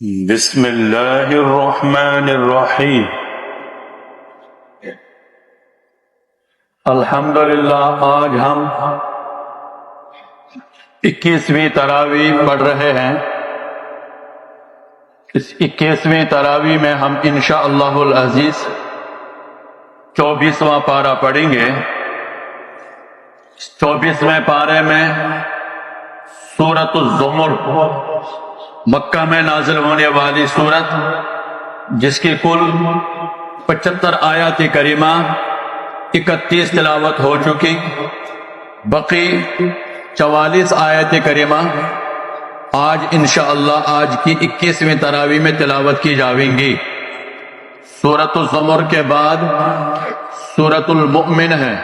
بسم اللہ الرحمن الرحیم۔ الحمدللہ آج ہم 21ویں تراویح پڑھ رہے ہیں۔ اس 21ویں تراویح میں ہم انشاءاللہ العزیز 24واں پارہ پڑھیں گے۔ 24ویں پارے میں سورۃ الزمر، مکہ میں نازل ہونے والی سورت، جس کی کل 75 آیات کریمہ 31 تلاوت ہو چکی، باقی 44 آیات کریمہ آج انشاءاللہ آج کی 21ویں تراویح میں تلاوت کی جائیں گی۔ سورۃ الزمر کے بعد سورۃ المؤمن ہے۔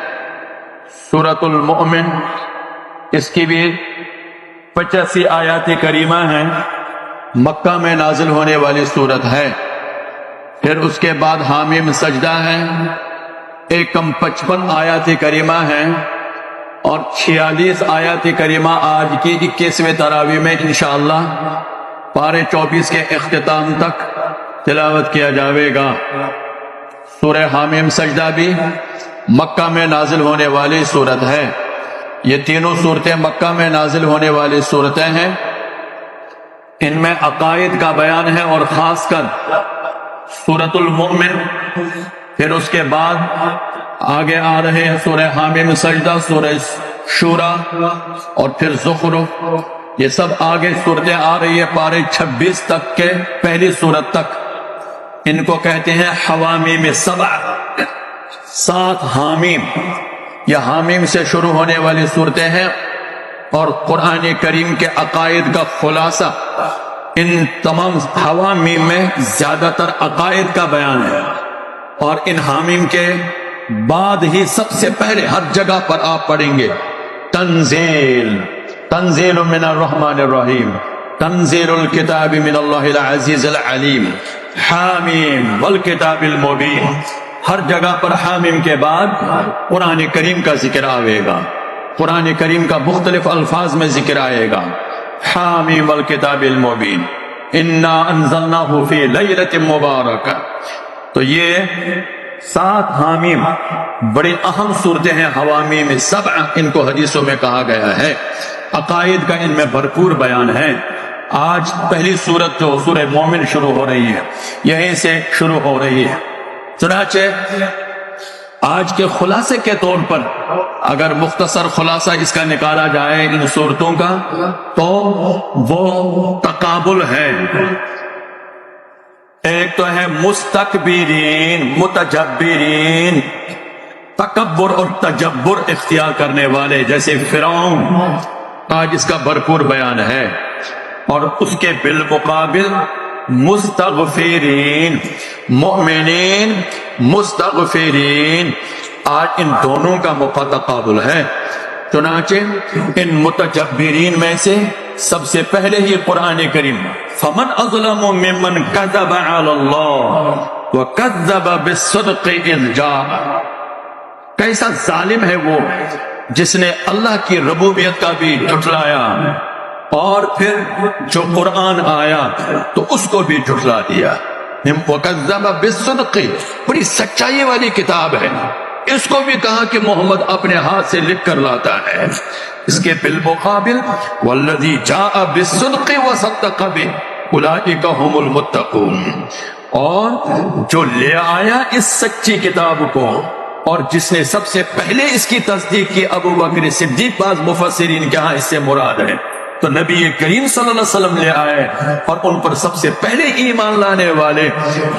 سورۃ المؤمن اس کی بھی 85 آیات کریمہ ہیں، مکہ میں نازل ہونے والی سورت ہے۔ پھر اس کے بعد حامیم سجدہ ہے، 55 آیات کریمہ ہیں، اور 46 آیات کریمہ آج کی 21ویں تراویح میں انشاءاللہ پارے 24 کے اختتام تک تلاوت کیا جائے گا۔ سورہ حامیم سجدہ بھی مکہ میں نازل ہونے والی سورت ہے۔ یہ تینوں صورتیں مکہ میں نازل ہونے والی صورتیں ہیں۔ ان میں عقائد کا بیان ہے، اور خاص کر سورۃ المؤمن، پھر اس کے بعد آگے آ رہے ہیں سورہ حامیم سجدہ، سورہ شورا، اور پھر زخرف۔ یہ سب آگے صورتیں آ رہی ہے پارے 26 تک کے پہلی صورت تک۔ ان کو کہتے ہیں حوامیم سبع، 7 حامیم۔ یہ حامیم سے شروع ہونے والی صورتیں ہیں، اور قرآن کریم کے عقائد کا خلاصہ ان تمام حوامیم میں زیادہ تر عقائد کا بیان ہے۔ اور ان حامیم کے بعد ہی سب سے پہلے ہر جگہ پر آپ پڑھیں گے تنزیل، تنزیل من الرحمن الرحیم، تنزیل الکتاب من اللہ العزیز العلیم، حامیم والکتاب المبین۔ ہر جگہ پر حامیم کے بعد قرآن کریم کا ذکر آئے گا، قرآن کریم کا مختلف الفاظ میں ذکر آئے گا۔ حامیم والکتاب المبین انا انزلناہ فی لیلۃ مبارکہ۔ تو یہ 7 حامیم بڑی اہم صورتیں ہیں، حوامیم سبع ان کو حدیثوں میں کہا گیا ہے۔ عقائد کا ان میں بھرپور بیان ہے۔ آج پہلی صورت جو سورہ مومن شروع ہو رہی ہے، یہیں سے شروع ہو رہی ہے۔ چنانچہ آج کے خلاصے کے طور پر اگر مختصر خلاصہ اس کا نکالا جائے ان صورتوں کا، تو وہ تقابل ہے۔ ایک تو ہے مستکبرین، متجبرین، تکبر اور تجبر اختیار کرنے والے، جیسے فرعون، آج اس کا بھرپور بیان ہے۔ اور اس کے بالمقابل مستغفرین، مؤمنین، مستغفرین، آج ان دونوں کا تقابل ہے۔ چنانچہ ان متجبرین میں سے سب سے پہلے ہی قرآن کریم فمن اظلم ممن کذب علی اللہ وکذب بالصدق اذ جاء، کیسا ظالم ہے وہ جس نے اللہ کی ربوبیت کا بھی جھٹلایا، اور پھر جو قرآن آیا تو اس کو بھی جھٹلا دیا۔ وَكَذَّبَ بِالصِّدْقِ، بڑی سچائی والی کتاب ہے، اس کو بھی کہا کہ محمد اپنے ہاتھ سے لکھ کر لاتا ہے۔ اس کے بالمقابل وَالَّذِي جَاءَ بِالصِّدْقِ وَصَدَّقَ بِهِ أُولَٰئِكَ هُمُ الْمُتَّقُونَ، اور جو لے آیا اس سچی کتاب کو، اور جس نے سب سے پہلے اس کی تصدیق کی، ابو بکر صدیق، بعض مفسرین کے ہاں اس سے مراد ہے تو نبی کریم صلی اللہ علیہ وسلم لے آئے، اور ان پر سب سے پہلے ایمان لانے والے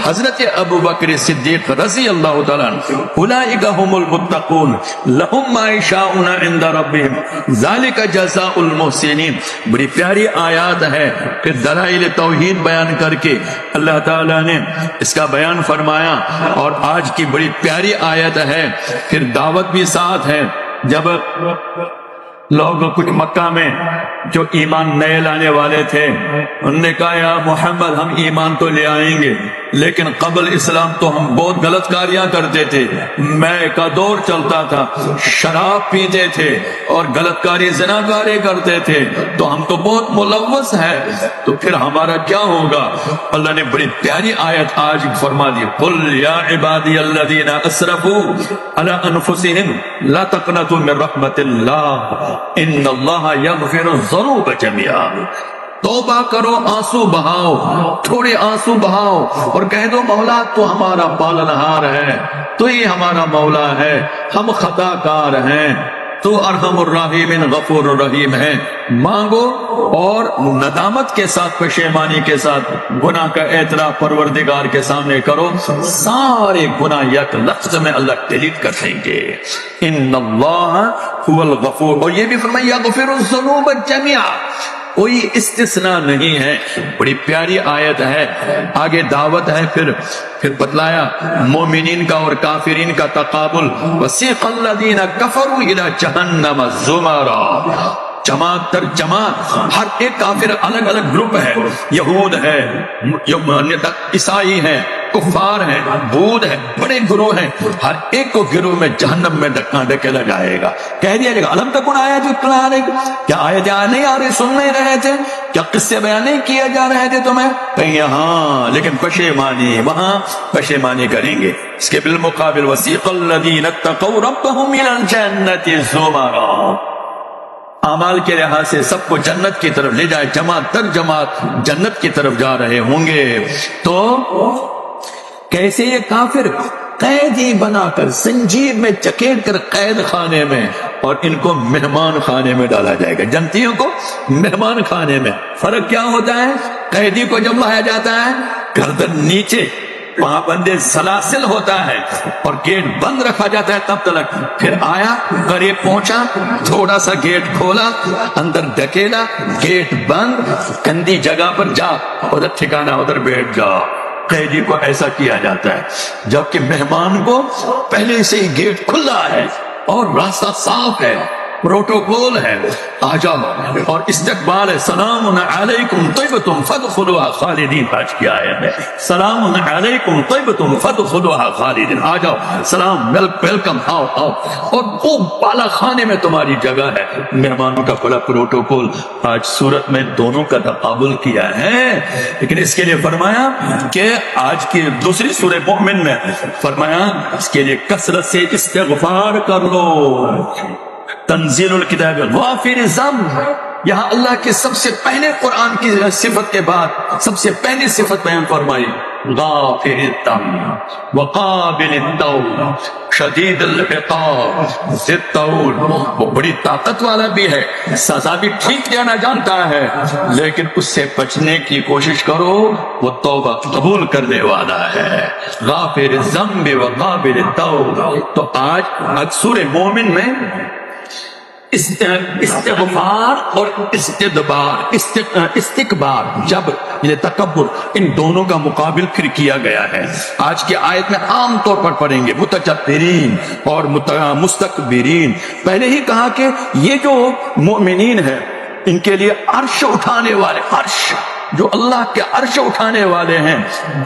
حضرت ابو بکر صدیق رضی اللہ تعالیٰ عنہ۔ اولئک هم المتقون لهم ما یشاءون عند ربهم ذلک جزاء المحسنین۔ بڑی پیاری آیات ہے، پھر دلائل توحید بیان کر کے اللہ تعالیٰ نے اس کا بیان فرمایا، اور آج کی بڑی پیاری آیت ہے، پھر دعوت بھی ساتھ ہے۔ جب لوگ کچھ مکہ میں جو ایمان نئے لانے والے تھے، انہوں نے کہا یا محمد ہم ایمان تو لے آئیں گے، لیکن قبل اسلام تو ہم بہت غلط کاریاں کرتے تھے، میں کا دور چلتا تھا، شراب پیتے تھے اور غلط کاری زنا کاری کرتے تھے، تو ہم تو بہت ملوث ہیں، تو پھر ہمارا کیا ہوگا؟ اللہ نے بڑی پیاری آیت آج فرما دی، قل یا عبادی الذین اسرفوا علی انفسہم لا تقنطوا من رحمت اللہ ان اللہ یغفر الذنوب جميعا۔ توبہ کرو، آنسو بہاؤ، تھوڑے آنسو بہاؤ اور کہہ دو مولا تو ہمارا پالنہار ہے، تو ہی ہمارا مولا ہے، ہم خطا کار ہیں، تو ارحم الراحمین غفور الرحیم ہے۔ مانگو اور ندامت کے ساتھ، پشیمانی کے ساتھ گناہ کا اعتراف پروردگار کے سامنے کرو، سارے گناہ یک لفظ میں اللہ ڈیلیٹ کر دیں گے۔ ان اللہ هو الغفور، اور یہ بھی فرمایا یغفر الذنوب جميعا، کوئی استثناء نہیں ہے۔ بڑی پیاری آیت ہے، آگے دعوت ہے، پھر بتلایا مومنین کا اور کافرین کا تقابل، وسیق الذین کفروا الی جہنم زمرا، جماعت در جماعت، ہر ایک کافر الگ الگ گروپ ہے، یہود ہے، عیسائی ہیں، کفار ہیں، بود ہیں، بڑے گروہ ہیں، ہر ایک کو گروہ میں جہنم میں دھکا ڈھکیلا جائے گا۔ کہہ دیا جائے گا الم تکن آیات یتلی علیکم، کیا آیتیں نہیں آ رہی، سن نہیں رہے تھے، کیا قصے بیان نہیں کیے جا رہے تھے تمہیں؟ کہیں ہاں، لیکن پشیمانی، وہاں پشیمانی کریں گے۔ اس کے بالمقابل وسیق الذین اتقوا ربهم الی الجنۃ زمرا، اعمال کے لحاظ سے سب کو جنت کی طرف لے جائے، جماعت در جماعت جنت کی طرف جا رہے ہوں گے۔ تو کیسے یہ کافر قیدی بنا کر زنجیر میں چکیڑ کر قید خانے میں، اور ان کو مہمان خانے میں ڈالا جائے گا، جنتیوں کو مہمان خانے میں۔ فرق کیا ہوتا ہے؟ قیدی کو جب لایا جاتا ہے گردن نیچے، وہاں بندے سلاسل ہوتا ہے اور گیٹ بند رکھا جاتا ہے تب تک، پھر آیا قریب پہنچا، تھوڑا سا گیٹ کھولا، اندر ڈھکیلا، گیٹ بند، گندی جگہ پر جا، ادھر ٹھکانا، ادھر بیٹھ جا۔ قیدی کو ایسا کیا جاتا ہے، جبکہ مہمان کو پہلے سے ہی گیٹ کھلا ہے اور راستہ صاف ہے، پروٹوکول ہے، آ جاؤ، اور استقبال ہے، سلام علیکم طیبتم فادخلوها خالدین، آج کی آیت ہے، سلام علیکم طیبتم فادخلوها خالدین، آ جاؤ، سلام، ویلکم، آؤ آؤ، اور وہ بالا خانے میں تمہاری جگہ ہے۔ مہمانوں کا بڑا پروٹوکول، آج صورت میں دونوں کا تقابل کیا ہے، لیکن اس کے لیے فرمایا کہ آج کی دوسری سورہ مومن میں فرمایا اس کے لیے کثرت سے استغفار کر لو۔ تنزیل الکتاب غافر الذنب، یہاں اللہ کے سب سے پہلے قرآن کی صفت کے بعد سب سے پہلی صفت بیان فرمائی، غافر الذنب وقابل التوب شدید العقاب ذی الطول، وہ بڑی طاقت والا بھی ہے، سزا بھی ٹھیک دینا جانتا ہے، لیکن اس سے بچنے کی کوشش کرو، وہ توبہ قبول کرنے والا ہے۔ غافر الذنب وقابل التوب۔ تو آج سورہ مومن میں استغفار اور استدبار، استکبار، جبر یعنی تکبر، ان دونوں کا مقابل پھر کیا گیا ہے۔ آج کی آیت میں عام طور پر پڑھیں گے متجبرین اور مستکبرین۔ پہلے ہی کہا کہ یہ جو مومنین ہیں ان کے لیے عرش اٹھانے والے، عرش جو اللہ کے عرش اٹھانے والے ہیں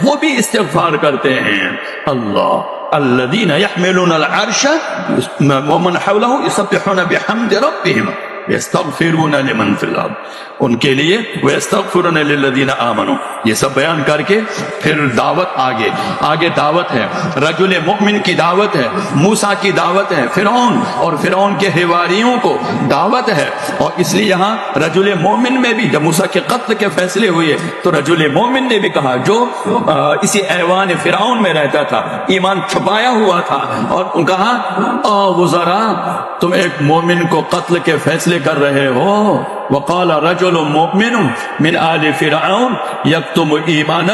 وہ بھی استغفار کرتے ہیں۔ اللہ الذين يحملون العرش ومن حوله يسبحون بحمد ربهم يستغفرون لمن في الارض، ان کے لیے ويستغفرون للذين آمنوا، یہ سب بیان کر کے پھر دعوت آگے دعوت ہے، رجل مومن کی دعوت ہے، موسیٰ کی دعوت ہے، فرعون اور فرعون کے حواریوں کو دعوت ہے، اور اس لیے یہاں رجل مومن میں بھی جب موسیٰ کے قتل کے فیصلے ہوئے تو رجل مومن نے بھی کہا، جو اسی ایوان فرعون میں رہتا تھا، ایمان چھپایا ہوا تھا، اور کہا وزرا تم ایک مومن کو قتل کے فیصلے کر رہے ہو۔ وقال رجل مؤمن من آل فرعون یکتم ایمانہ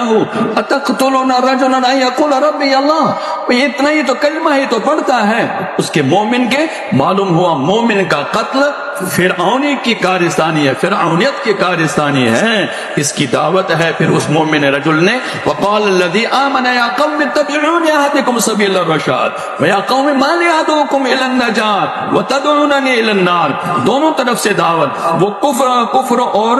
اتقتلون رجلا ان یقول ربی اللہ، یہ اتنا ہی تو کلمہ ہی تو پڑھتا ہے، اس کے مومن کے معلوم ہوا مومن کا قتل فرعونی کی کارستانی ہے، فرعونیت کی کارستانی ہے، اس کی دعوت ہے۔ پھر اس مومن رجل نے وقال الذي آمن يا قوم اتبعوني اهدكم سبيل الرشاد ويا قوم ما لي ادعوكم الى النجاة وتدعونني الى النار، دونوں طرف سے دعوت، وہ کفر اور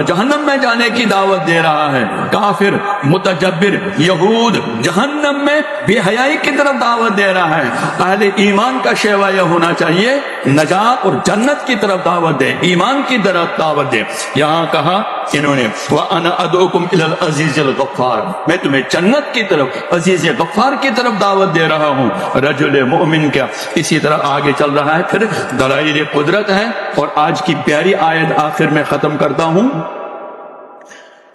جہنم میں جانے کی دعوت دے رہا ہے، کافر متجبر یہود جہنم میں بے حیائی کی طرف دعوت دے رہا ہے۔ اہل ایمان کا شیوا یہ ہونا چاہیے نجات اور جنت کی طرف دعوت دے، ایمان کی طرف دعوت دے۔ یہاں کہا انہوں نے وَأَنَا أَدْعُوكُمْ إِلَى الْعَزِيزِ الْغَفَّارِ، میں تمہیں جنت کی طرف، عزیز غفار کی طرف دعوت دے رہا ہوں۔ رجل مومن کا اسی طرح آگے چل رہا ہے۔ پھر دلائل قدرت ہے، اور آج کی پیاری آیت آخر میں ختم کرتا ہوں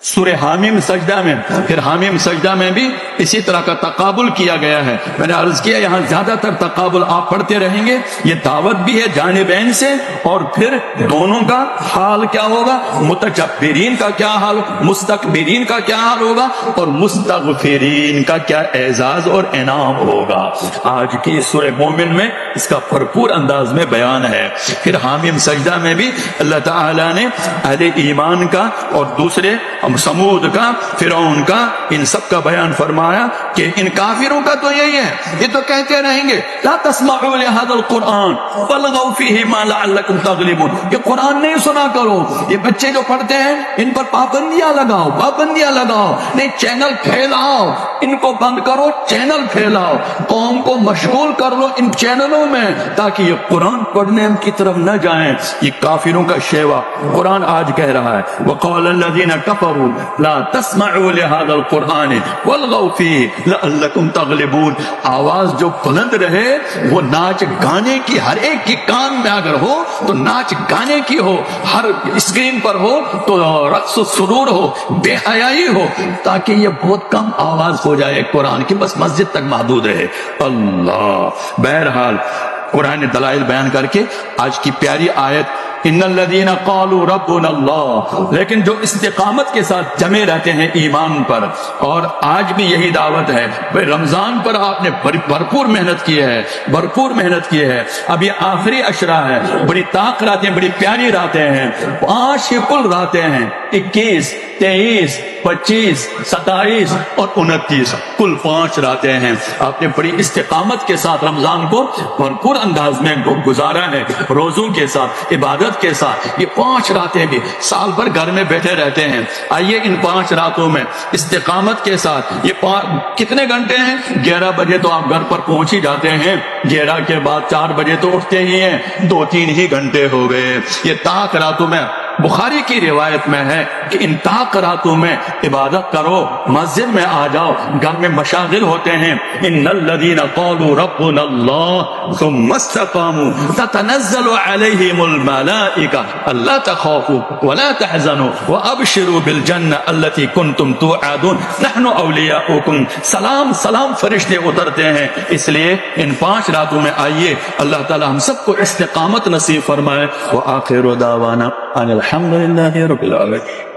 سورہ حامیم سجدہ میں۔ پھر حامیم سجدہ میں بھی اسی طرح کا تقابل کیا گیا ہے۔ میں نے عرض کیا یہاں زیادہ تر تقابل آپ پڑھتے رہیں گے، یہ دعوت بھی ہے جانبین سے، اور پھر دونوں کا حال کیا ہوگا، متجبرین کا کیا حال، مستکبرین کا کیا حال ہوگا، اور مستغفرین کا کیا اعزاز اور انعام ہوگا۔ آج کی سورہ مومن میں اس کا بھرپور انداز میں بیان ہے۔ پھر حامیم سجدہ میں بھی اللہ تعالیٰ نے اہل ایمان کا اور دوسرے سمود کا، فرعون کا، ان سب کا بیان فرمایا کہ ان کافروں کا تو یہی ہے، یہ تو کہتے رہیں گے لا تسمعوا لهذا القرآن والغوا فيه ما لعلكم تغلبون، یہ قرآن نہیں سنا کرو، یہ بچے جو پڑھتے ہیں ان پر پابندیاں لگاؤ، پابندیاں لگاؤ، نہیں چینل پھیلاؤ، ان کو بند کرو، چینل پھیلاؤ، قوم کو مشغول کر لو ان چینلوں میں تاکہ یہ قرآن پڑھنے کی طرف نہ جائیں۔ یہ کافروں کا شیوا قرآن آج کہہ رہا ہے وقال الذين كفروا لا تسمعوا لهذا القرآن والغوا فيه لعلكم تغلبون، آواز جو بلند رہے وہ ناچ گانے کی، ہر ایک کی کان میں اگر ہو تو ناچ گانے کی ہو، ہر اسکرین پر ہو تو رقص و سرور ہو، بے حیائی ہو، تاکہ یہ بہت کم آواز ہو جائے قرآن کی، بس مسجد تک محدود رہے۔ اللہ بہرحال قرآن نے دلائل بیان کر کے آج کی پیاری آیت ان الذین قالوا ربنا اللہ، لیکن جو استقامت کے ساتھ جمے رہتے ہیں ایمان پر، اور آج بھی یہی دعوت ہے بھئی رمضان پر آپ نے بھرپور محنت کی ہے، بھرپور محنت کی ہے، اب یہ آخری عشرہ ہے، بڑی طاق راتیں، بڑی پیاری راتیں ہیں، 5 کل راتیں ہیں، 21 23 25 27 اور 29 کل 5 راتیں ہیں۔ آپ نے بڑی استقامت کے ساتھ رمضان کو بھرپور انداز میں گزارا ہے، روزوں کے ساتھ، عبادت کے ساتھ۔ یہ 5 راتیں بھی سال بھر گھر میں بیٹھے رہتے ہیں، آئیے ان 5 راتوں میں استقامت کے ساتھ، یہ کتنے گھنٹے ہیں؟ 11 بجے تو آپ گھر پر پہنچ ہی جاتے ہیں، 11 کے بعد 4 بجے تو اٹھتے ہی ہیں، 2-3 ہی گھنٹے ہو گئے۔ یہ طاق راتوں میں بخاری کی روایت میں ہے کہ ان طاق راتوں میں عبادت کرو، مسجد میں آ جاؤ، گھر میں مشاغل ہوتے ہیں۔ ان الذین قالوا ربنا اللہ ثم استقاموا تتنزل علیہم الملائکہ الا تخافوا ولا تحزنوا وابشروا بالجنہ التي کنتم توعدون نحن اولیاؤکم۔ سلام سلام فرشتے اترتے ہیں، اس لیے ان 5 راتوں میں آئیے، اللہ تعالی ہم سب کو استقامت نصیب فرمائے۔ وآخر دعوانا ان الحمد للہ رب العالمین۔